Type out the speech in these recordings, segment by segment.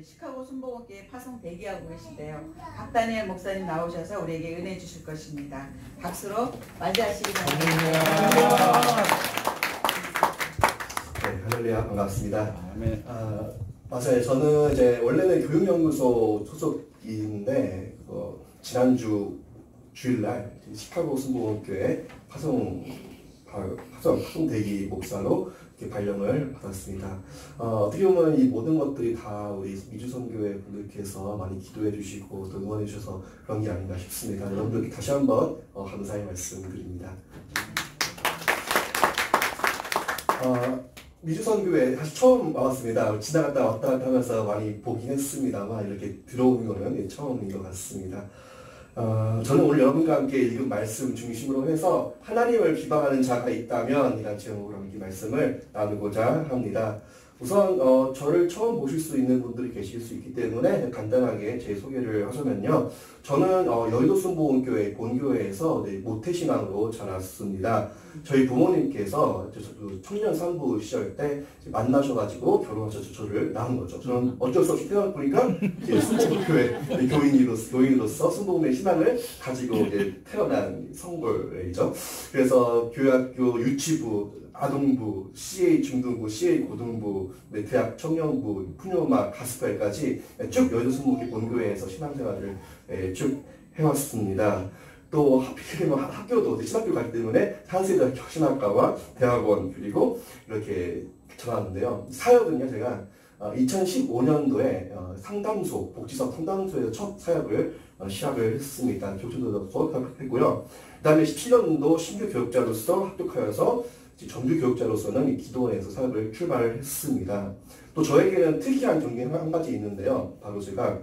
시카고 순복음교회 파송 대기하고 계신데요. 박다니엘 목사님 나오셔서 우리에게 은혜 주실 것입니다. 박수로 맞이하시기 바랍니다. 네, 할렐루야, 반갑습니다. 맞아요. 저는 이제 원래는 교육연구소 소속인데 지난주 주일날 시카고 순복음교회 파송 대기 목사로 발령을 받았습니다. 어떻게 보면 이 모든 것들이 다 우리 미주선교회 분들께서 많이 기도해 주시고 또 응원해 주셔서 그런 게 아닌가 싶습니다. 여러분들께 다시 한번 감사의 말씀드립니다. 미주선교회 사실 처음 와봤습니다. 지나갔다 왔다 갔다 하면서 많이 보긴 했습니다만 이렇게 들어오는 거는 처음인 것 같습니다. 저는 오늘 여러분과 함께 읽은 말씀 중심으로 해서 하나님을 비방하는 자가 있다면 이란 제목으로 함께 말씀을 나누고자 합니다. 우선 저를 처음 보실 수 있는 분들이 계실 수 있기 때문에 간단하게 제 소개를 하자면요. 저는 여의도 순복음교회 본교회에서 모태신앙으로 자랐습니다. 저희 부모님께서 청년 산부 시절 때 만나셔가지고 결혼하셔서 저를 낳은 거죠. 저는 어쩔 수 없이 태어나 보니까 순복음교회 교인으로서 순복음의 신앙을 가지고 태어난 성벌이죠. 그래서 교회학교 유치부, 아동부, CA 중등부, CA 고등부, 대학 청년부, 푸뇨마, 가스펠까지 쭉 여의도 순복음 본교회에서 신앙생활을 쭉 해왔습니다. 또 하필이면 학교도 신학교 가기 때문에 한세대학교 신학과와 대학원 그리고 이렇게 전화하는데요. 사역은요, 제가 2015년도에 상담소, 복지사 상담소에서 첫 사역을 시작을 했습니다. 교수도 수업했고요. 그 다음에 17년도 신규 교육자로서 합격하여서 정규 교육자로서는 기도원에서 사역을 출발을 했습니다. 또 저에게는 특이한 경기가 한 가지 있는데요. 바로 제가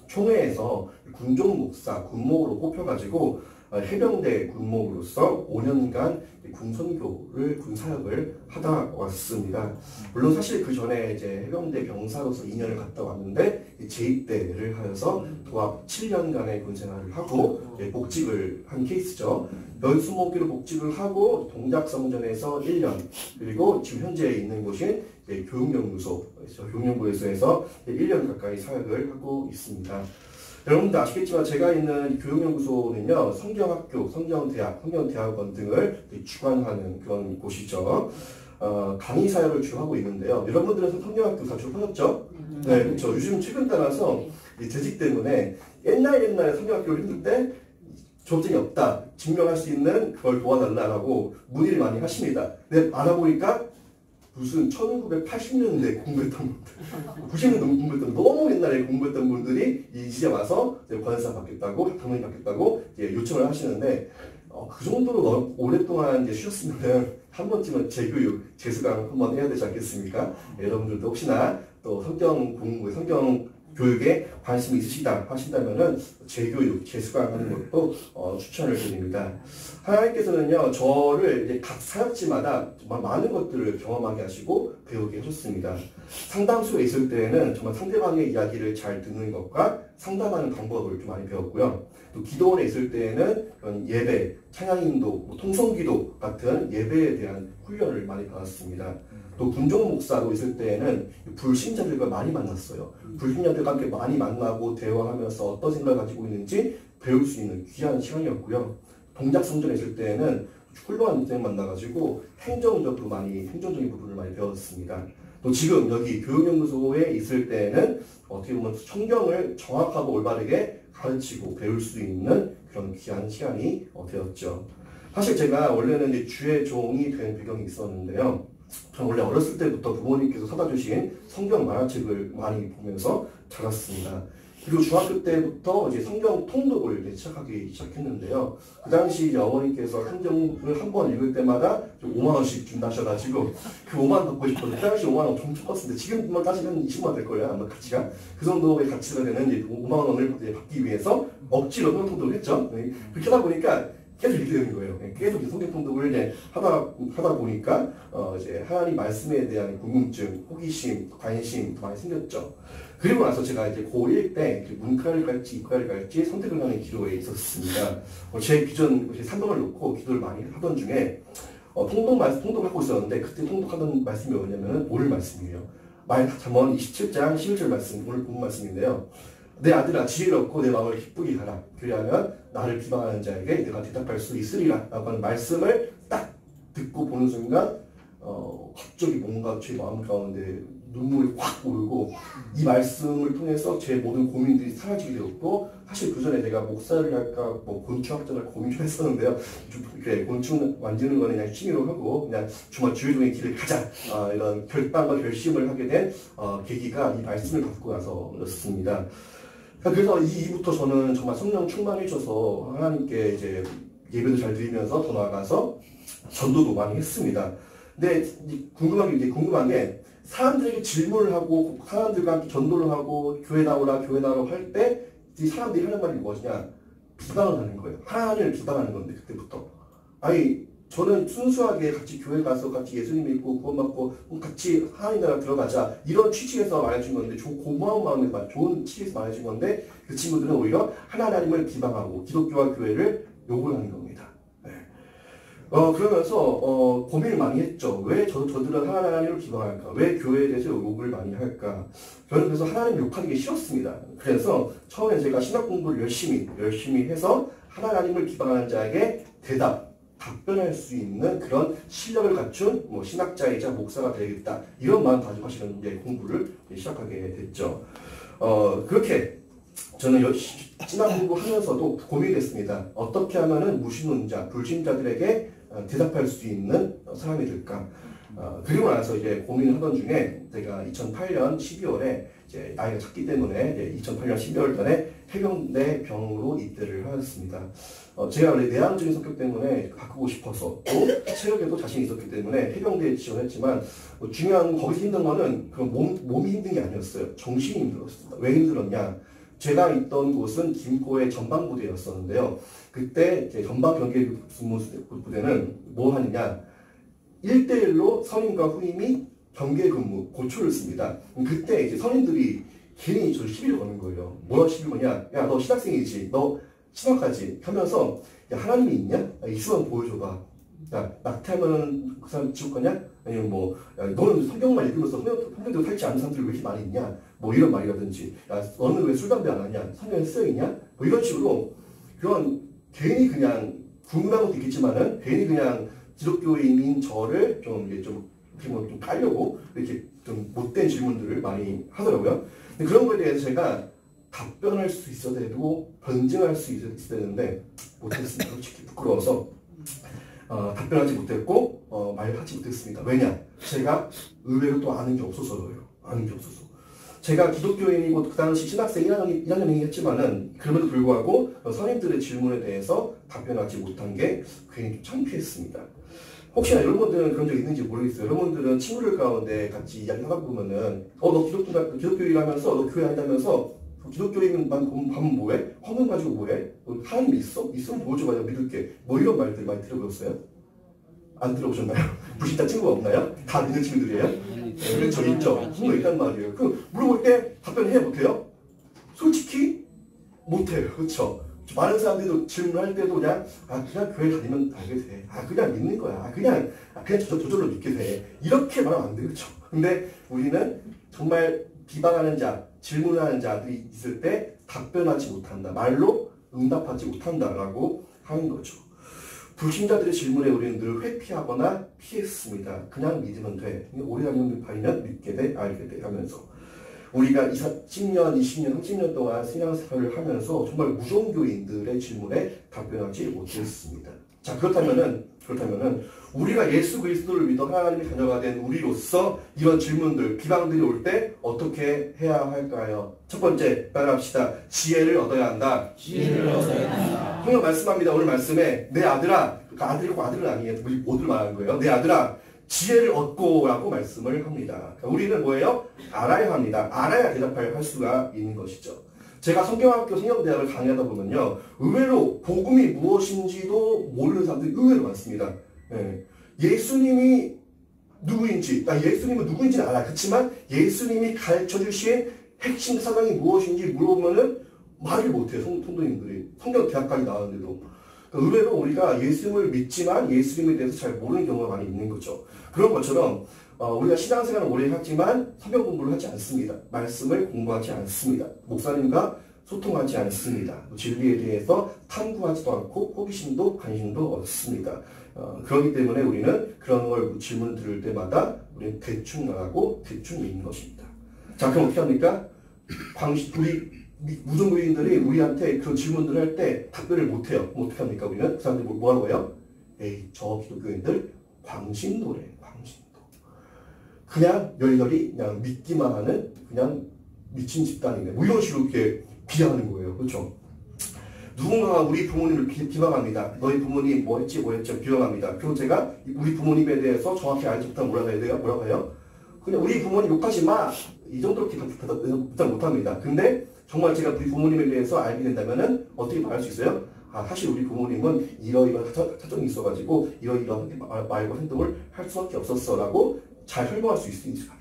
총회에서 군종 목사, 군목으로 뽑혀가지고 해병대 군목으로서 5년간 군선교를, 군사역을 하다 왔습니다. 물론 사실 그 전에 이제 해병대 병사로서 2년을 갔다 왔는데 재입대를 하여서 도합 7년간의 군생활을 하고 복직을 한 케이스죠. 연수목기로 복직을 하고 동작성전에서 1년, 그리고 지금 현재 있는 곳인 교육연구소에서 1년 가까이 사역을 하고 있습니다. 여러분도 아시겠지만 제가 있는 교육연구소는요, 성경학교, 성경대학, 성경대학원 등을 주관하는 그런 곳이죠. 강의 사역을 주로 하고 있는데요. 여러분들은 성경학교 다 졸업하셨죠? 네, 그렇죠. 요즘 최근 따라서 재직 때문에 옛날에 성경학교를 했을 때 졸업증이 없다, 증명할 수 있는 그걸 도와달라고 문의를 많이 하십니다. 근데 알아보니까 무슨 1980년대 공부했던 분들, 90년대 공부했던 너무 옛날에 공부했던 분들이 이제 와서 권사 받겠다고, 당연히 받겠다고 요청을 하시는데 그 정도로 오랫동안 쉬었으면 한 번쯤은 재교육, 재수강 한번 해야 되지 않겠습니까? 여러분들도 혹시나 또 성경 공부, 성경 교육에 관심이 있으시다 하신다면은 재교육, 재수강 하는 것도 추천을 드립니다. 하나님께서는요, 저를 이제 각 사역지마다 정말 많은 것들을 경험하게 하시고 배우게 해줬습니다. 상담소에 있을 때에는 정말 상대방의 이야기를 잘 듣는 것과 상담하는 방법을 좀 많이 배웠고요. 또 기도원에 있을 때에는 그런 예배, 찬양인도, 통성기도 같은 예배에 대한 훈련을 많이 받았습니다. 또 군종 목사로 있을 때에는 불신자들과 많이 만났어요. 불신자들과 함께 많이 만나고 대화하면서 어떤 생각을 가지고 있는지 배울 수 있는 귀한 시간이었고요. 동작성전에 있을 때에는 훌륭한 분들 만나가지고 행정적인 부분을 많이 배웠습니다. 또 지금 여기 교육연구소에 있을 때에는 어떻게 보면 성경을 정확하고 올바르게 가르치고 배울 수 있는 그런 귀한 시간이 되었죠. 사실 제가 원래는 이제 주의 종이 된 배경이 있었는데요. 저는 원래 어렸을 때부터 부모님께서 사다 주신 성경 만화책을 많이 보면서 자랐습니다. 그리고 중학교 때부터 이제 성경 통독을 시작했는데요. 그 당시 이제 어머니께서 성경을 한 번 읽을 때마다 5만원씩 준다 하셔가지고 그 5만원 받고 싶었는데, 그 당시 5만원 엄청 컸었는데 지금 따지면 20만원 될 거예요. 아마 가치가. 그 정도의 가치가 되는 이제 5만원을 받기 위해서 억지로 성경 통독을 했죠. 그렇게 하다 보니까 계속 읽게 되는 거예요. 계속 성경 통독을 이제 하다 보니까 이제 하나님 말씀에 대한 궁금증, 호기심, 관심 많이 생겼죠. 그리고 나서 제가 이제 고1 때 문과를 갈지 이과를 갈지 선택을 하는 기로에 있었습니다. 제 기존 사명을 놓고 기도를 많이 하던 중에 통독을 하고 있었는데, 그때 통독하던 말씀이 뭐냐면 오늘 말씀이에요. 잠언 27장 11절 말씀, 오늘 본 말씀인데요. 내 아들아 지혜를 얻고 내 마음을 기쁘게 하라. 그리하면 나를 비방하는 자에게 내가 대답할 수 있으리라. 라고 하는 말씀을 딱 듣고 보는 순간 갑자기 뭔가 제 마음 가운데 눈물이 확 오르고 이 말씀을 통해서 제 모든 고민들이 사라지게 되었고, 사실 그 전에 내가 목사를 할까 뭐 곤충학자를 고민 좀 했었는데요. 그래, 곤충 만지는 거는 그냥 취미로 하고 그냥 정말 주일종의 길을 가자, 이런 결단과 결심을 하게 된 계기가 이 말씀을 갖고 나서였습니다. 그래서 이 이후부터 저는 정말 성령 충만해져서 하나님께 이제 예배도 잘 드리면서 더 나아가서 전도도 많이 했습니다. 근데 궁금한 게 사람들에게 질문을 하고 사람들과 함께 전도를 하고 교회 나오라고 할 때 이 사람들이 하는 말이 무엇이냐? 비방을 하는 거예요. 하나님을 비방하는 건데, 그때부터. 아니, 저는 순수하게 같이 교회 가서 같이 예수님 믿고 구원받고 같이 하나님 나라 들어가자, 이런 취지에서 말해준 건데, 고마운 마음에서 좋은 취지에서 말해준 건데, 그 친구들은 오히려 하나님을 비방하고 기독교와 교회를 욕을 하는 겁니다. 그러면서 고민을 많이 했죠. 왜 저들은 하나님을 비방할까? 왜 교회에 대해서 욕을 많이 할까? 저는 그래서 하나님 욕하는 게 싫었습니다. 그래서 처음에 제가 신학 공부를 열심히 해서 하나님을 비방하는 자에게 답변할 수 있는 그런 실력을 갖춘 신학자이자 목사가 되겠다, 이런 마음 가지고 사실은 이제 공부를 시작하게 됐죠. 그렇게 저는 신학 공부하면서도 고민이 됐습니다. 어떻게 하면은 무신론자, 불신자들에게 대답할 수 있는 사람이 될까? 그리고 나서 이제 고민을 하던 중에 제가 2008년 12월에 이제 나이가 작기 때문에 2008년 12월 달에 해병대 병으로 입대를 하였습니다. 제가 원래 내향적인 성격 때문에 바꾸고 싶어서 또 체력에도 자신이 있었기 때문에 해병대에 지원했지만 중요한 건 거기서 힘든 거는 그 몸이 힘든 게 아니었어요. 정신이 힘들었습니다. 왜 힘들었냐? 제가 있던 곳은 김포의 전방부대였었는데요. 그때 이제 전방경계부대는 뭐 하느냐? 1대1로 선임과 후임이 경계근무, 고초를 씁니다. 그때 이제 선임들이 괜히 저를 시비를 거는 거예요. 뭐라 시비를 거냐? 야, 너 신학생이지? 너 신학하지? 하면서, 야, 하나님이 있냐? 있으면 보여줘봐. 야, 낙태하면 그 사람 지옥 가냐? 아니면 야, 너는 성경만 읽으면서 성경대로 살지 않는 사람들이 왜 이렇게 많이 있냐? 이런 말이라든지, 야, 너는 왜 술, 담배 안 하냐? 성경에 쓰여있냐? 이런 식으로, 그런, 괜히 그냥, 궁금한 것도 있겠지만은, 괜히 그냥 기독교인인 저를 좀 깔려고, 이렇게 좀 못된 질문들을 많이 하더라고요. 근데 그런 거에 대해서 제가 답변할 수 있어야 되고, 변증할 수 있어야 되는데, 못했습니다. 솔직히 부끄러워서. 답변하지 못했고, 말하지 못했습니다. 왜냐? 제가 의외로 또 아는 게 없어서요. 제가 기독교인이고 그 당시 신학생 1학년이긴 했지만은 그럼에도 불구하고 선임들의 질문에 대해서 답변하지 못한 게 괜히 좀 창피했습니다. 혹시나 여러분들은 그런 적 있는지 모르겠어요. 여러분들은 친구들 가운데 같이 이야기하다 보면은 너 기독교인이라면서 너 교회 아니라면서 기독교인만 보면 뭐해? 헌금 가지고 뭐해? 하나님 있어? 있으면 보여줘봐, 내가 믿을게. 이런 말들 많이 들어보셨어요? 안 들어보셨나요? 불신자 친구가 없나요? 다 믿는 친구들이에요? 네, 저 있죠. 분명 있단 말이에요. 물어볼 때 답변해 못해요? 솔직히 못해요. 그렇죠? 많은 사람들도 질문할 때도 그냥 교회 다니면 알게 돼. 그냥 믿는 거야. 그냥 저절로 믿게 돼. 이렇게 말하면 안 되겠죠. 근데 우리는 정말 비방하는 자, 질문하는 자들이 있을 때 답변하지 못한다. 말로 응답하지 못한다라고 하는 거죠. 불신자들의 질문에 우리는 늘 회피하거나 피했습니다. 그냥 믿으면 돼. 오래 다니면 믿게 돼, 알게 돼 하면서. 우리가 10년, 20년, 30년 동안 신앙생활을 하면서 정말 무종교인들의 질문에 답변하지 못했습니다. 자, 그렇다면은 우리가 예수 그리스도를 믿어 하나님의 자녀가 된 우리로서 이런 질문들, 비방들이 올 때 어떻게 해야 할까요? 첫 번째, 따라합시다. 지혜를 얻어야 한다. 성경 말씀합니다. 오늘 말씀에 내 아들아, 그러니까 아들이고 아들은 아니에요. 모두를 말하는 거예요. 내 아들아, 지혜를 얻고 라고 말씀을 합니다. 그러니까 우리는 뭐예요? 알아야 합니다. 알아야 대답할 수가 있는 것이죠. 제가 성경학교 성경대학을 강의하다 보면요, 의외로 복음이 무엇인지도 모르는 사람들이 의외로 많습니다. 예수님이 누구인지, 예수님은 누구인지는 알아. 그렇지만 예수님이 가르쳐주신 핵심 사상이 무엇인지 물어보면은 말을 못해요. 성도님들이. 성경대학까지 나왔는데도. 그러니까 의외로 우리가 예수님을 믿지만 예수님에 대해서 잘 모르는 경우가 많이 있는 거죠. 그런 것처럼 우리가 신앙생활을 오래 하지만 성경 공부를 하지 않습니다. 말씀을 공부하지 않습니다. 목사님과 소통하지 않습니다. 진리에 대해서 탐구하지도 않고 호기심도 관심도 없습니다. 그렇기 때문에 우리는 그런 걸 질문 들을 때마다 우리는 대충 나가고 대충 믿는 것입니다. 자, 그럼 어떻게 합니까? 우리 무등교인들이 우리한테 그런 질문들을 할 때 답변을 못해요. 그럼 어떻게 합니까? 우리는 그 사람들이 뭐 하는 거예요? 에이, 저 기독교인들 광신도래, 광신도. 그냥 열렬히 그냥 믿기만 하는 그냥 미친 집단이네. 뭐 이런 식으로 이렇게 비하하는 거예요. 그렇죠? 누군가가 우리 부모님을 비방합니다. 너희 부모님 뭐 했지 비방합니다. 그리고 제가 우리 부모님에 대해서 정확히 알지 못하면 뭐라고 해요? 그냥 우리 부모님 욕하지 마. 이 정도로밖에 답변 못합니다. 근데 정말 제가 우리 부모님에 대해서 알게 된다면은 어떻게 말할 수 있어요? 아, 사실 우리 부모님은 이러이러한 사정이 있어가지고 이러이러한 말과 행동을 할 수밖에 없었어라고 잘 설명할 수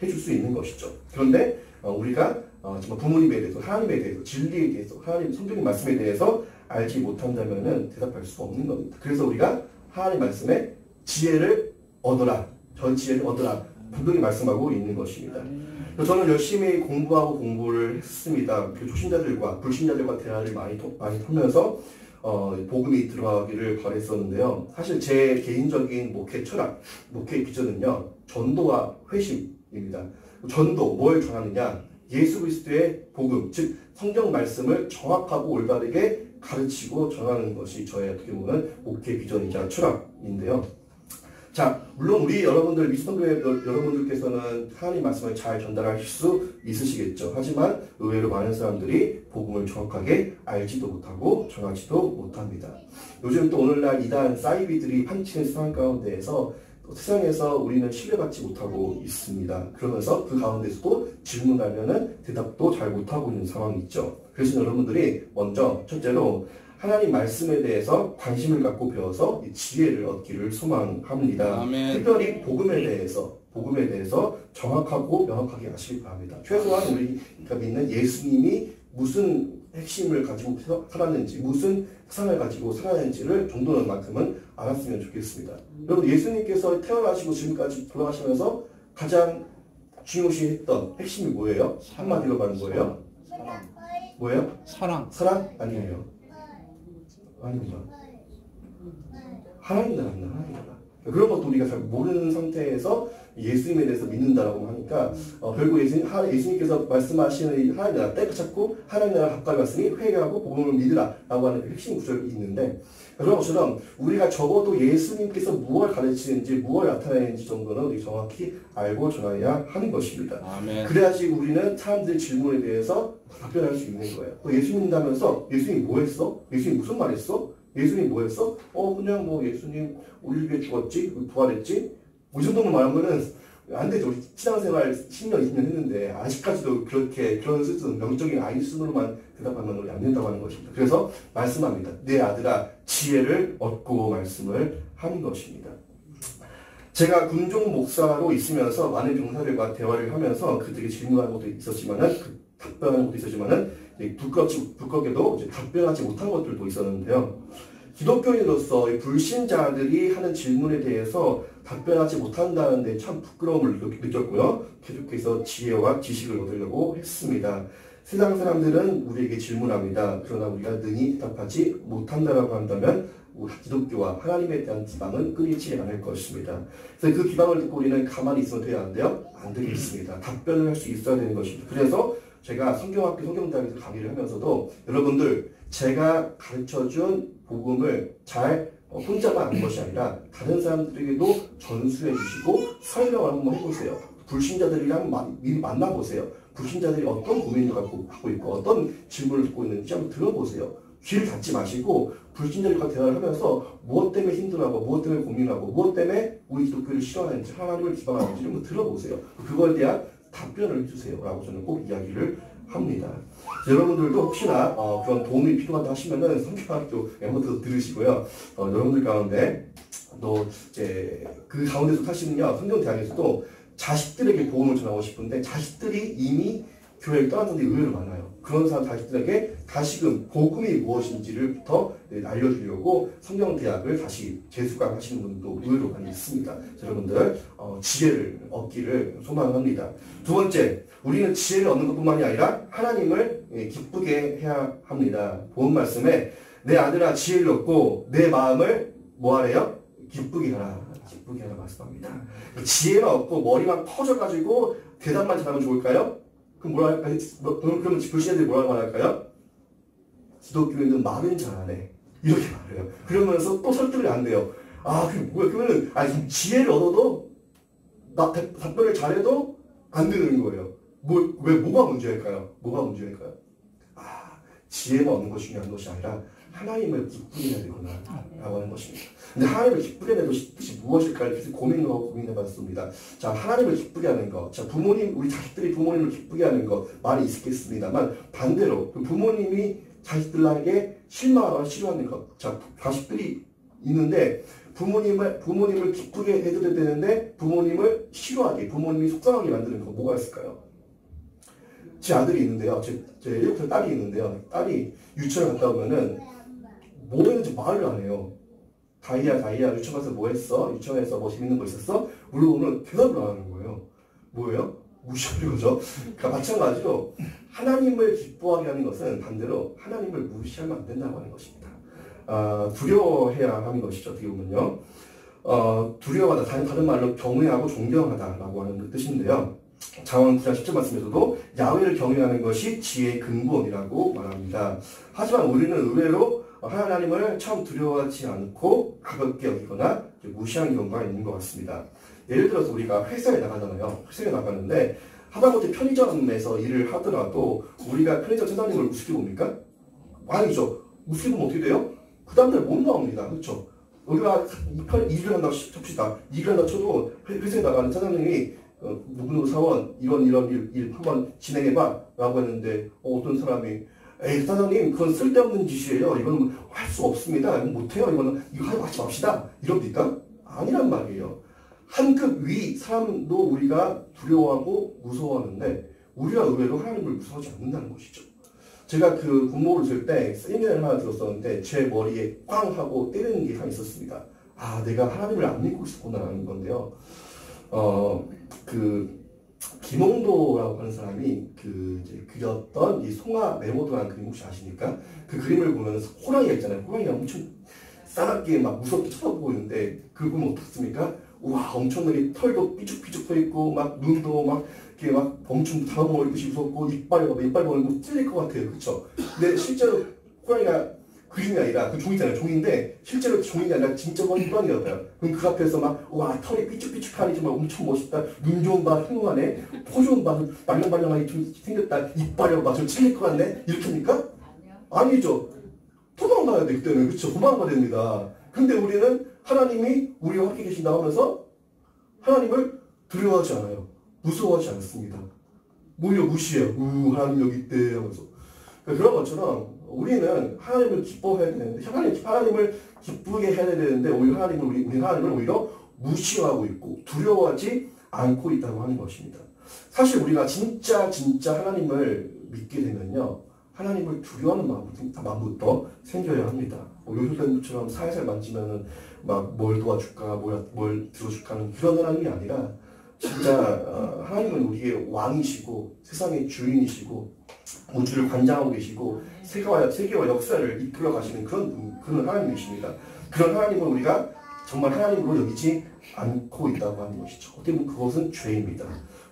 해줄 수 있는 것이죠. 그런데 우리가 정말 부모님에 대해서, 하나님에 대해서, 진리에 대해서, 하나님 성경의 말씀에 대해서 알지 못한다면은 대답할 수 없는 겁니다. 그래서 우리가 하나님 말씀에 지혜를 얻어라, 전 지혜를 얻어라 분명히 말씀하고 있는 것입니다. 저는 열심히 공부를 했습니다. 초신자들과 불신자들과 대화를 많이 하면서 복음이 들어가기를 바랬었는데요. 사실 제 개인적인 목회 철학, 목회 기준은요, 전도와 회심입니다. 전도, 뭘 전하느냐? 예수 그리스도의 복음, 즉 성경 말씀을 정확하고 올바르게 가르치고 전하는 것이 저의 어떻게 보면 목회 비전이자 철학인데요. 자, 물론 우리 여러분들, 미스터교회 여러분들께서는 하나님 말씀을 잘 전달하실 수 있으시겠죠. 하지만 의외로 많은 사람들이 복음을 정확하게 알지도 못하고 전하지도 못합니다. 요즘 또 오늘날 이단 사이비들이 판치는 세상 가운데에서 세상에서 우리는 신뢰받지 못하고 있습니다. 그러면서 그 가운데서도 질문하면은 대답도 잘 못하고 있는 상황이 있죠. 그래서 여러분들이 먼저 첫째로 하나님 말씀에 대해서 관심을 갖고 배워서 지혜를 얻기를 소망합니다. 아멘. 특별히 복음에 대해서 정확하고 명확하게 아시길 바랍니다. 최소한 우리가 믿는 예수님이 무슨 핵심을 가지고 살았는지, 무슨 사상을 가지고 살았는지를 정도는 만큼은 알았으면 좋겠습니다. 여러분, 예수님께서 태어나시고 지금까지 돌아가시면서 가장 중요시했던 핵심이 뭐예요? 한마디로 말하는 거예요? 뭐예요? 사랑. 사랑? 아니에요. 아닙니다. 하나님 나라입니다. 하나님 나라. 그런 것도 우리가 잘 모르는 상태에서 예수님에 대해서 믿는다라고 하니까 결국 예수님께서 말씀하시는 하나님 나라 때를 찾고 하나님 나라 가까이 왔으니 회개하고 복음을 믿으라라고 하는 핵심 구절이 있는데, 그런 것처럼 우리가 적어도 예수님께서 무엇을 가르치는지 무엇을 나타내는지 정도는 우리 정확히 알고 전해야 하는 것입니다. 아멘. 그래야지 우리는 사람들의 질문에 대해서 답변할 수 있는 거예요. 예수님 믿는다면서 예수님 뭐 했어? 예수님 무슨 말 했어? 예수님 뭐 했어? 그냥 뭐 예수님 올리브에 죽었지? 부활했지? 이 정도만 말하면은 안 되죠. 우리 신앙생활 10년, 20년 했는데 아직까지도 그런 수준, 명적인 아이 수준으로만 대답하면 우리 안 된다고 하는 것입니다. 그래서 말씀합니다. 내 아들아, 지혜를 얻고 말씀을 하는 것입니다. 제가 군종 목사로 있으면서 많은 병사들과 대화를 하면서 그들이 질문하는 것도 있었지만은, 답변하는 것도 있었지만은, 두껍게도 답변하지 못한 것들도 있었는데요. 기독교인으로서 불신자들이 하는 질문에 대해서 답변하지 못한다는 데 참 부끄러움을 느꼈고요. 계속해서 지혜와 지식을 얻으려고 했습니다. 세상 사람들은 우리에게 질문합니다. 그러나 우리가 능히 대답하지 못한다라고 한다면 기독교와 하나님에 대한 기방은 끊이지 않을 것입니다. 그래서 그 기방을 듣고 우리는 가만히 있으면 돼야 안 돼요? 안 되겠습니다. 답변을 할 수 있어야 되는 것입니다. 그래서 제가 성경학교 성경대학에서 강의를 하면서도 여러분들, 제가 가르쳐준 복음을 잘 혼자만 아는 것이 아니라 다른 사람들에게도 전수해 주시고 설명을 한번 해보세요. 불신자들이랑 미리 만나보세요. 불신자들이 어떤 고민을 갖고 있고 어떤 질문을 듣고 있는지 한번 들어보세요. 귀를 닫지 마시고 불신자들과 대화를 하면서 무엇 때문에 힘들어하고 무엇 때문에 고민하고 무엇 때문에 우리 기독교를 싫어하는지 하나님을 기방하는지 한번 들어보세요. 그거에 대한 답변을 해주세요 라고 저는 꼭 이야기를 합니다. 여러분들도 혹시나 그런 도움이 필요하다 하시면은 성경학교 멤버들도 들으시고요. 여러분들 가운데 또 이제 그 가운데서 사실은요, 성경대학에서도 자식들에게 복음을 전하고 싶은데 자식들이 이미 교회를 떠났는데 의외로 많아요. 그런 사람 자식들에게 다시금 복음이 무엇인지를부터 알려주려고 성경대학을 다시 재수강하시는 분도 의외로 많이 있습니다. 여러분들 지혜를 얻기를 소망합니다. 두 번째, 우리는 지혜를 얻는 것뿐만이 아니라 하나님을 기쁘게 해야 합니다. 본 말씀에 내 아들아 지혜를 얻고 내 마음을 뭐하래요? 기쁘게 하라. 기쁘게 하라 말씀합니다. 지혜만 얻고 머리만 커져가지고 대답만 잘하면 좋을까요? 그럼 뭐라 할까요? 그러면 불신자들이 뭐라고 말할까요? 기독교인은 말은 잘하네. 이렇게 말해요. 그러면서 또 설득이 안 돼요. 아, 그게 뭐야? 그러면은, 아니, 지혜를 얻어도, 답변을 잘해도 안 되는 거예요. 뭐가 문제일까요? 뭐가 문제일까요? 아, 지혜만 얻는 것이 중요한 것이 아니라, 하나님을 기쁘게 해야 되구나 라고 하는 것입니다. 근데 하나님을 기쁘게 하는 것이 무엇일까 이렇게 고민하고 고민해봤습니다. 자, 하나님을 기쁘게 하는 것. 자, 우리 자식들이 부모님을 기쁘게 하는 것 많이 있겠습니다만 반대로 부모님이 자식들에게 실망하거나 싫어하는 것. 자, 자식들이 있는데 부모님을 기쁘게 해드려야 되는데 부모님을 싫어하게, 부모님이 속상하게 만드는 거 뭐가 있을까요? 제 아들이 있는데요. 제 7살 딸이 있는데요. 딸이 유치원 갔다 오면은 뭐 했는지 말을 안 해요. 다이야, 유치원 가서 뭐 했어? 유치원에서 뭐 재밌는 거 있었어? 물어보면 대답을 안 하는 거예요. 뭐예요? 무시하는 거죠. 그러니까 마찬가지로 하나님을 기뻐하게 하는 것은 반대로 하나님을 무시하면 안 된다고 하는 것입니다. 두려워해야 하는 것이죠. 어떻게 보면요. 두려워하다, 다른 말로 경외하고 존경하다라고 하는 그 뜻인데요. 잠언 9장 10절 말씀에서도 야훼를 경외하는 것이 지혜의 근본이라고 말합니다. 하지만 우리는 의외로 하나님을 참 두려워하지 않고 가볍게 여기거나 무시하는 경우가 있는 것 같습니다. 예를 들어서 우리가 회사에 나가잖아요. 회사에 나가는데 하다못해 편의점에서 일을 하더라도 우리가 편의점 사장님을 우습게 봅니까? 아니죠. 우습게 보면 어떻게 돼요? 그 다음날 못 나옵니다. 그렇죠? 우리가 일을 한다고 칩시다. 일을 한다고 쳐도 회사에 나가는 사장님이 누구누구 사원 이런 일 한번 진행해봐 라고 했는데 어떤 사람이 에이 사장님 그건 쓸데없는 짓이에요. 이거는 할 수 없습니다. 이건 못해요. 이거 하지 맙시다. 이럽니까? 아니란 말이에요. 한 급 위 사람도 우리가 두려워하고 무서워하는데 우리가 의외로 하나님을 무서워하지 않는다는 것이죠. 제가 그 군목을 들 때 세미나를 하나 들었었는데 제 머리에 꽝 하고 때리는 게 하나 있었습니다. 아 내가 하나님을 안 믿고 있었구나라는 건데요. 김홍도라고 하는 사람이 이제 그렸던 이 송화 메모도라는 그림 혹시 아십니까? 그 그림을 보면 호랑이가 있잖아요. 호랑이가 엄청 싸납게 막 무섭게 쳐다보고 있는데 그걸 보면 어떻습니까? 우와 엄청나게 털도 삐죽삐죽 서 있고 막 눈도 막 이렇게 막 엄청 잡아먹듯이 무섭고 이빨 벌리고 찔릴 것 같아요. 그렇죠? 근데 실제로 호랑이가 그림이 아니라 그 종이잖아요. 종인데 실제로 종이가 아니라 진짜 호랑이였어요. 그럼 그 앞에서 막 와 털이 삐죽삐죽하니 정말 엄청 멋있다. 눈 좋은 봐, 흉하네. 코 좋은 봐, 말랑말랑하게 좀 생겼다. 이빨이 봐, 좀 찔릴 것 같네. 이렇게 합니까? 아니죠. 도망가야 돼 그때는. 그렇죠? 도망가야 됩니다. 근데 우리는 하나님이 우리와 함께 계신다고 하면서 하나님을 두려워하지 않아요. 무서워하지 않습니다. 오히려 무시해요. 하나님 여기 있대 하면서. 그런 것처럼 우리는 하나님을 기뻐해야 되는데 하나님을 기쁘게 해야 되는데 오히려 하나님을 오히려 무시하고 있고 두려워하지 않고 있다고 하는 것입니다. 사실 우리가 진짜 하나님을 믿게 되면요. 하나님을 두려워하는 마음부터 생겨야 합니다. 요술단처럼 살살 만지면은 막 뭘 도와줄까, 뭘 들어줄까 하는 그런 하나님이 아니라 진짜 하나님은 우리의 왕이시고 세상의 주인이시고 우주를 관장하고 계시고 세계와 역사를 이끌어 가시는 그런 하나님이십니다. 그런 하나님을 우리가 정말 하나님으로 여기지 않고 있다고 하는 것이죠. 어떻게 보면 그것은 죄입니다.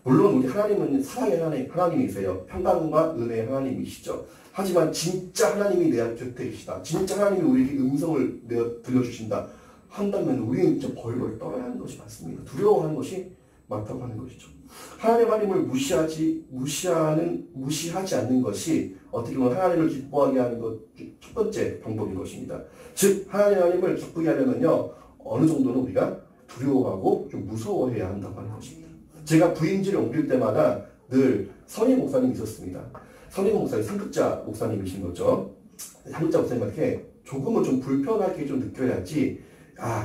물론 우리 하나님은 사랑의 하나님이세요. 평강과 은혜의 하나님이시죠. 하지만 진짜 하나님이 내 곁에 계시다. 진짜 하나님이 우리에게 음성을 들려주신다 한다면 우리는 진짜 벌벌 떨어야 하는 것이 맞습니다. 두려워하는 것이 맞다고 하는 것이죠. 하나님을 무시하지 않는 것이 어떻게 보면 하나님을 기뻐하게 하는 것 첫 번째 방법인 것입니다. 즉 하나님을 기쁘게 하려면요 어느 정도는 우리가 두려워하고 좀 무서워해야 한다고 하는 것입니다. 제가 부임지를 옮길 때마다 늘 선임 목사님이 있었습니다. 선임 목사님 상급자 목사님이신 거죠. 상급자 목사님한테 조금은 좀 불편하게 좀 느껴야지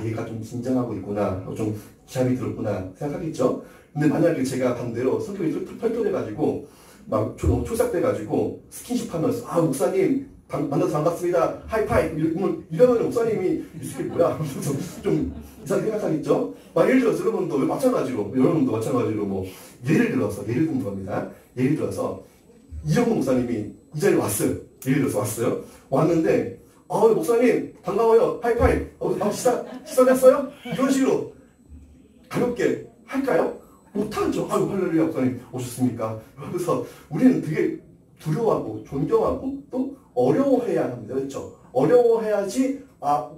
얘가 좀 긴장하고 있구나 좀 기합이 들었구나 생각하겠죠. 근데 만약에 제가 반대로 성격이 털털해가지고 막 너무 초삭돼가지고 스킨십 하면서 아 목사님 만나서 반갑습니다 하이파이브 이러면 목사님이 이 새끼 뭐야 그래서 좀 이상하게 생각하겠죠. 막 예를 들어서 여러분도 마찬가지로 뭐 예를 든 겁니다. 예를 들어서 이정도 목사님이 이 자리에 왔어요. 예를 들어서 왔는데 목사님 반가워요 하이파이브 식사됐어요? 이런 식으로 가볍게 할까요? 못하죠. 할렐루야 목사님 오셨습니까? 그래서 우리는 되게 두려워하고 존경하고 또 어려워해야 합니다. 그렇죠? 어려워해야지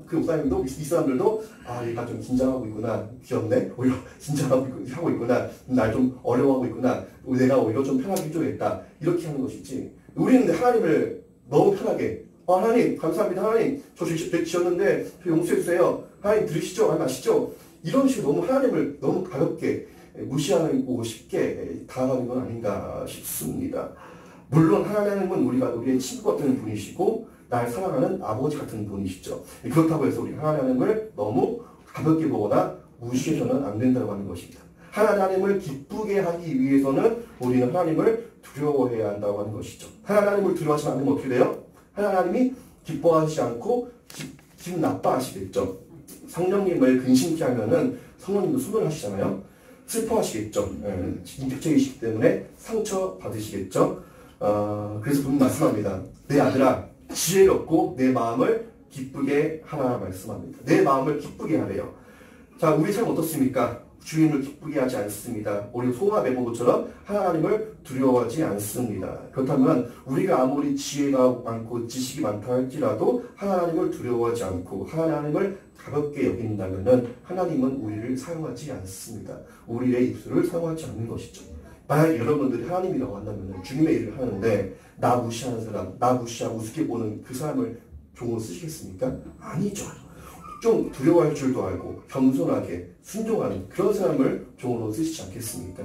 그 목사님도 이 사람들도 얘가 좀 긴장하고 있구나. 귀엽네. 오히려 긴장하고 있구나. 날 좀 어려워하고 있구나. 내가 오히려 좀 편하게 해줘야겠다. 이렇게 하는 것이지. 우리는 하나님을 너무 편하게 하나님 감사합니다. 하나님 저 지었는데 저 용서해주세요. 하나님 들으시죠? 하나님 아시죠? 이런 식으로 너무 하나님을 너무 가볍게 무시하고 쉽게 다가가는 건 아닌가 싶습니다. 물론 하나님은 우리의 친구 같은 분이시고 날 사랑하는 아버지 같은 분이시죠. 그렇다고 해서 우리 하나님을 너무 가볍게 보거나 무시해서는 안 된다고 하는 것입니다. 하나님을 기쁘게 하기 위해서는 우리는 하나님을 두려워해야 한다고 하는 것이죠. 하나님을 두려워하시면 안 되면 어떻게 돼요? 하나님이 기뻐하시지 않고 기분 나빠하시겠죠. 성령님을 근심케 하면은 성령님도 수능하시잖아요. 슬퍼하시겠죠. 임팩트이시기 때문에 상처 받으시겠죠. 그래서 분명 말씀합니다. 내 아들아 지혜롭고 내 마음을 기쁘게 하라 말씀합니다. 내 마음을 기쁘게 하래요. 자, 우리 삶 어떻습니까? 주님을 기쁘게 하지 않습니다. 우리 소아 베고처럼 하나님을 두려워하지 않습니다. 그렇다면 우리가 아무리 지혜가 많고 지식이 많다 할지라도 하나님을 두려워하지 않고 하나님을 가볍게 여긴다면 하나님은 우리를 사용하지 않습니다. 우리의 입술을 사용하지 않는 것이죠. 만약에 여러분들이 하나님이라고 한다면 주님의 일을 하는데 나 무시하는 사람, 나 무시하고 우습게 보는 그 사람을 종으로 쓰시겠습니까? 아니죠. 좀 두려워할 줄도 알고 겸손하게 순종하는 그런 사람을 종으로 쓰시지 않겠습니까?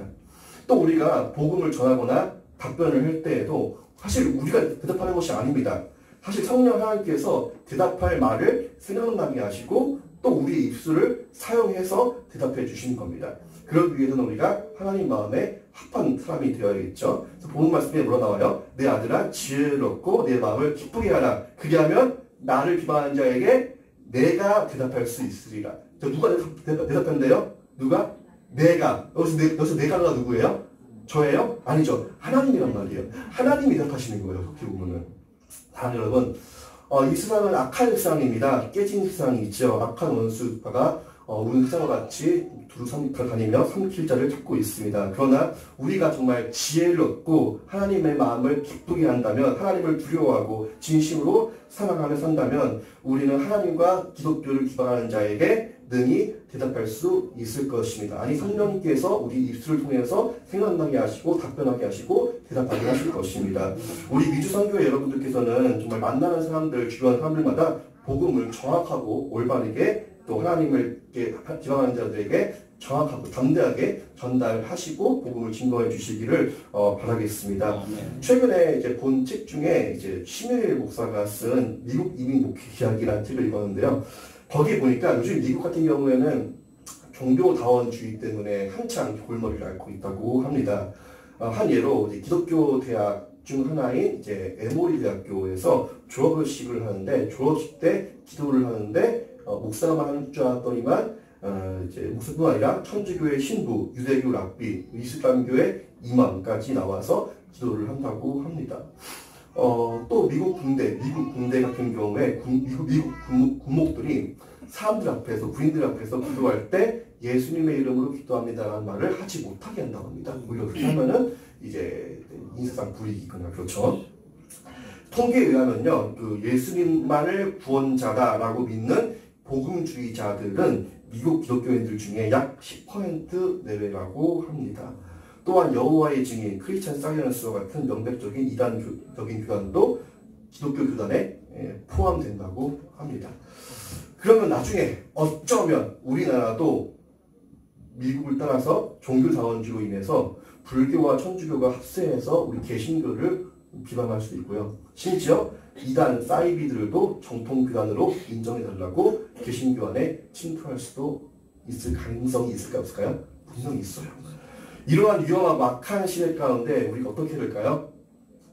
또 우리가 복음을 전하거나 답변을 할 때에도 사실 우리가 대답하는 것이 아닙니다. 사실 성령 하나님께서 대답할 말을 생각나게 하시고 또 우리의 입술을 사용해서 대답해 주시는 겁니다. 그러기 위해서는 우리가 하나님 마음에 합한 사람이 되어야겠죠. 그래서 본문 말씀에 뭐라 나와요? 내 아들아 지혜롭고 내 마음을 기쁘게 하라. 그리하면 나를 비방하는 자에게 내가 대답할 수 있으리라. 누가 대답한대요? 누가? 내가. 여기서 내가가 누구예요? 저예요? 아니죠. 하나님이란 말이에요. 하나님이 대답하시는 거예요. 그렇게 보면은. 여러분, 이 세상은 악한 세상입니다. 깨진 세상이 있죠. 악한 원수가 우리 세상과 같이 두루 다니며 삼킬 자를 찾고 있습니다. 그러나 우리가 정말 지혜를 얻고 하나님의 마음을 기쁘게 한다면, 하나님을 두려워하고 진심으로 사랑하며 산다면 우리는 하나님과 기독교를 기반하는 자에게 능히 대답할 수 있을 것입니다. 아니 성령님께서 우리 입술을 통해서 생각나게 하시고 답변하게 하시고 대답하게 하실 것입니다. 우리 미주선교회 여러분들께서는 정말 만나는 사람들, 주변 사람들마다 복음을 정확하고 올바르게 또 하나님을 기반하는 자들에게 정확하고 담대하게 전달하시고 복음을 증거해 주시기를 바라겠습니다. 최근에 이제 본 책 중에 이제 심혜일 목사가 쓴 미국 이민 목회 이야기라는 책을 읽었는데요. 거기에 보니까 요즘 미국 같은 경우에는 종교다원주의 때문에 한창 골머리를 앓고 있다고 합니다. 한 예로 이제 기독교 대학 중 하나인 이제 에모리 대학교에서 졸업식을 하는데 졸업식 때 기도를 하는데 목사만 하는 줄 알았더니만 이제 목사뿐 아니라 천주교의 신부, 유대교 랍비, 이슬람교의 이맘까지 나와서 기도를 한다고 합니다. 또 미국 군대 같은 경우에 미국 군목들이 사람들 앞에서, 군인들 앞에서 기도할 때 예수님의 이름으로 기도합니다라는 말을 하지 못하게 한다고 합니다. 오히려 그렇게 하면은 이제 인사상 불이익이거나 그렇죠. 통계에 의하면요, 그 예수님만을 구원자다라고 믿는 복음주의자들은 미국 기독교인들 중에 약 10% 내외라고 합니다. 또한 여호와의 증인, 크리스찬 사이언스와 같은 명백적인 이단적인 교단도 기독교 교단에 포함된다고 합니다. 그러면 나중에 어쩌면 우리나라도 미국을 따라서 종교자원주의로 인해서 불교와 천주교가 합세해서 우리 개신교를 비방할 수도 있고요. 심지어 이단 사이비들도 정통교단으로 인정해달라고 개신교 안에 침투할 수도 있을 가능성이 있을까 없을까요? 분명히 있어요. 이러한 위험하고 악한 시대 가운데 우리가 어떻게 될까요?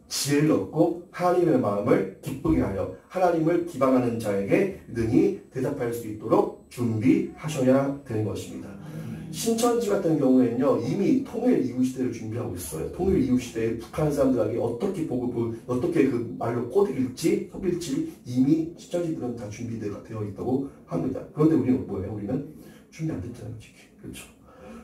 지혜를 얻고 하나님의 마음을 기쁘게 하여 하나님을 기방하는 자에게 능히 대답할 수 있도록 준비하셔야 되는 것입니다. 신천지 같은 경우에는요, 이미 통일 이후 시대를 준비하고 있어요. 통일 이후 시대에 북한 사람들에게 어떻게 어떻게 그 말로 꼬드길지, 속일지 이미 신천지들은 다 준비되어 있다고 합니다. 그런데 우리는 뭐예요? 우리는 준비 안 됐잖아요, 솔직히. 그렇죠.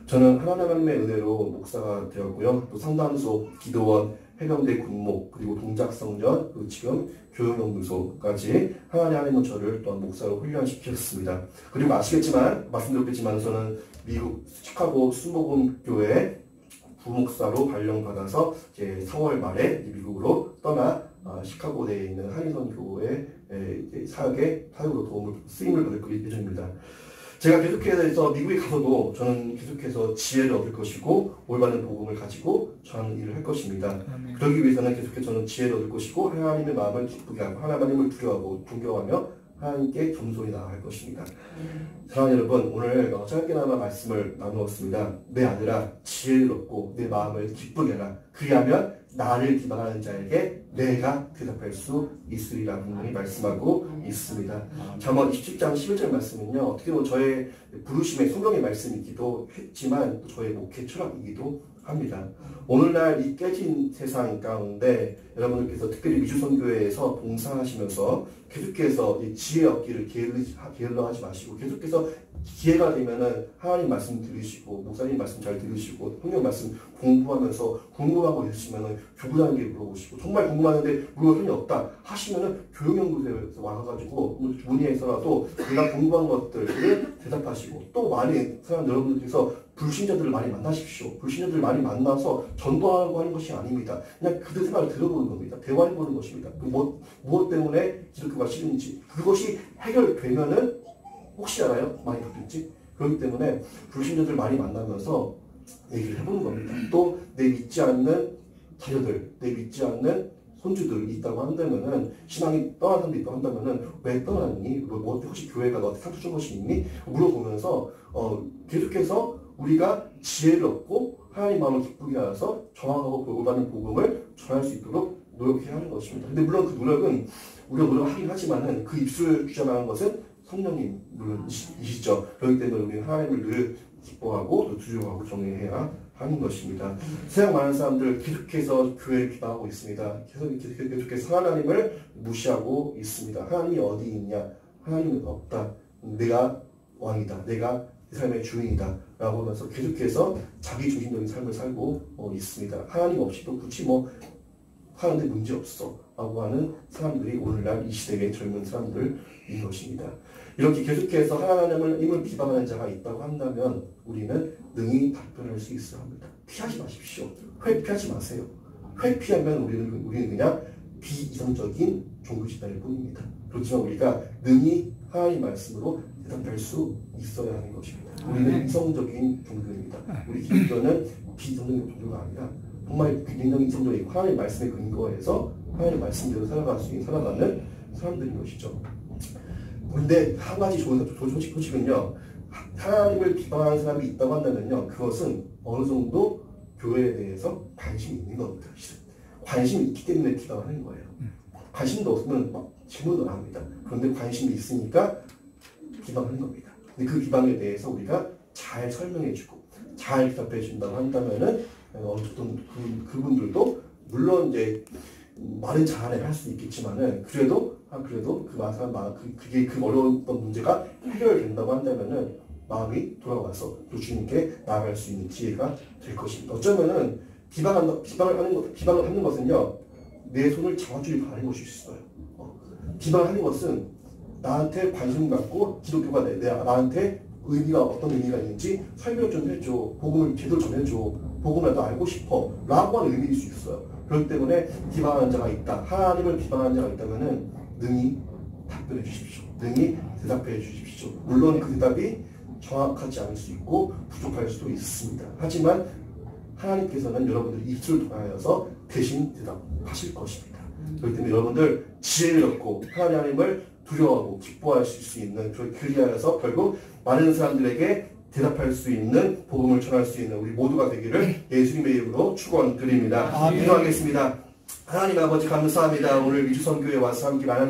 저는 하나님의 은혜로 목사가 되었고요. 또 상담소, 기도원, 해병대 군목, 그리고 동작성전, 그리고 지금 교육연구소까지 하나님은 저를 또한 목사로 훈련시켰습니다. 그리고 말씀드렸겠지만 저는 미국 시카고 순복음교회 부목사로 발령받아서 이제 4월 말에 미국으로 떠나 시카고대에 있는 한인선교회 사역으로 도움을 쓰임을 받을 예정입니다. 제가 계속해서 미국에 가서도 저는 계속해서 지혜를 얻을 것이고 올바른 복음을 가지고 저하는 일을 할 것입니다. 그러기 위해서는 계속해서 저는 지혜를 얻을 것이고 하나님의 마음을 기쁘게 하고 하나님을 두려워하고 존경하며 하나님께 겸손히 나아갈 것입니다. 사랑하는 여러분, 오늘 짧게나마 말씀을 나누었습니다. 내 아들아, 지혜를 얻고 내 마음을 기쁘게 하라. 그리하면 나를 기방하는 자에게 내가 대답할 수 있으리라 분명히 말씀하고 있습니다. 잠언 27장 11절 말씀은요, 어떻게 보면 저의 부르심의 성경의 말씀이기도 했지만 또 저의 목회 철학이기도 합니다. 오늘날 이 깨진 세상 가운데 여러분들께서 특별히 미주선교회에서 봉사하시면서 계속해서 이 지혜 얻기를 게을러 하지 마시고 계속해서 기회가 되면은 하나님 말씀 들으시고 목사님 말씀 잘 들으시고 성경 말씀 공부하면서 궁금하고 있으시면은 교구단에게 물어보시고 정말 궁금한데 물어볼 힘이 없다 하시면은 교육연구소에서 와가지고 문의해서라도 내가 궁금한 것들을 대답하시고 또 많이 사람 여러분들께서 불신자들을 많이 만나십시오. 불신자들을 많이 만나서 전도하고 하는 것이 아닙니다. 그냥 그들 생각을 들어보는 겁니다. 대화해보는 것입니다. 무엇 때문에 기독교가 싫은지 그것이 해결되면은 혹시 알아요? 많이 바뀔지? 그렇기 때문에 불신자들 많이 만나면서 얘기를 해보는 겁니다. 또 내 믿지 않는 자녀들, 내 믿지 않는 손주들이 있다고 한다면은 신앙이 떠난 사람들이 있다고 한다면은 왜 떠났니? 뭐 혹시 교회가 너한테 상처 준 것이 있니? 물어보면서 계속해서 우리가 지혜를 얻고 하나님 마음을 기쁘게 하여서 정확하고 올바른 복음을 전할 수 있도록 노력해야 하는 것입니다. 근데 물론 그 노력은 우리가 노력하긴 하지만은 그 입술을 주장하는 것은 성령님 물론이시죠. 그렇기 때문에 우리는 하나님을 늘 기뻐하고 또 두려워하고 경외해야 하는 것입니다. 세상 많은 사람들 계속해서 교회를 비방하고 있습니다. 계속해서 하나님을 무시하고 있습니다. 하나님이 어디 있냐? 하나님은 없다. 내가 왕이다. 내가 이 삶의 주인이다. 라고 하면서 계속해서 자기중심적인 삶을 살고 있습니다. 하나님 없이도 굳이 하는데 문제 없어. 라고 하는 사람들이 오늘날 이 시대의 젊은 사람들인 것입니다. 이렇게 계속해서 하나님을 비방하는 자가 있다고 한다면 우리는 능히 답변할 수 있어야 합니다. 피하지 마십시오. 회피하지 마세요. 회피하면 우리는 그냥 비이성적인 종교 집단일 뿐입니다. 그렇지만 우리가 능히 하나님 말씀으로 대답할 수 있어야 하는 것입니다. 우리는 이성적인 종교입니다. 우리 기독교는 비이성적인 종교가 아니라 정말 굉장히 이성적이고 하나님 말씀에 근거해서 하나님 말씀대로 살아가는 사람들인 것이죠. 근데 한 가지 좋은 소식은요, 하나님을 비방하는 사람이 있다고 한다면요, 그것은 어느 정도 교회에 대해서 관심이 있는 겁니다. 관심이 있기 때문에 비방하는 거예요. 관심도 없으면 질문을 안 합니다. 그런데 관심이 있으니까 비방하는 겁니다. 근데 그 비방에 대해서 우리가 잘 설명해주고 잘 대답해 준다고 한다면은 어쨌든 그분들도 물론 이제 말은 잘하네 할 수 있겠지만은 그래도 그게 그 어려웠던 문제가 해결된다고 한다면은 마음이 돌아와서 또 주님께 나아갈 수 있는 기회가 될 것입니다. 어쩌면은 비방을 하는 것은요, 내 손을 잡아주길 바라는 것일 수 있어요. 비방을 하는 것은 나한테 관심 갖고 기독교가 나한테 어떤 의미가 있는지 설명 좀 해줘. 복음을 제대로 전해줘. 복음을 더 알고 싶어. 라고 하는 의미일 수 있어요. 그렇기 때문에 비방하는 자가 있다. 하나님을 비방하는 자가 있다면은 능히 답변해 주십시오. 능히 대답해 주십시오. 물론 그 대답이 정확하지 않을 수 있고 부족할 수도 있습니다. 하지만 하나님께서는 여러분들 입술을 통하여서 대신 대답하실 것입니다. 그렇기 때문에 여러분들 지혜를 얻고 하나님을 두려워하고 기뻐하실 수 있는 그리하여서 결국 많은 사람들에게 대답할 수 있는 복음을 전할 수 있는 우리 모두가 되기를 예수님의 이름으로 축원드립니다. 기도하겠습니다. 하나님 아버지 감사합니다. 오늘 미주선교회 와서 함께 하나님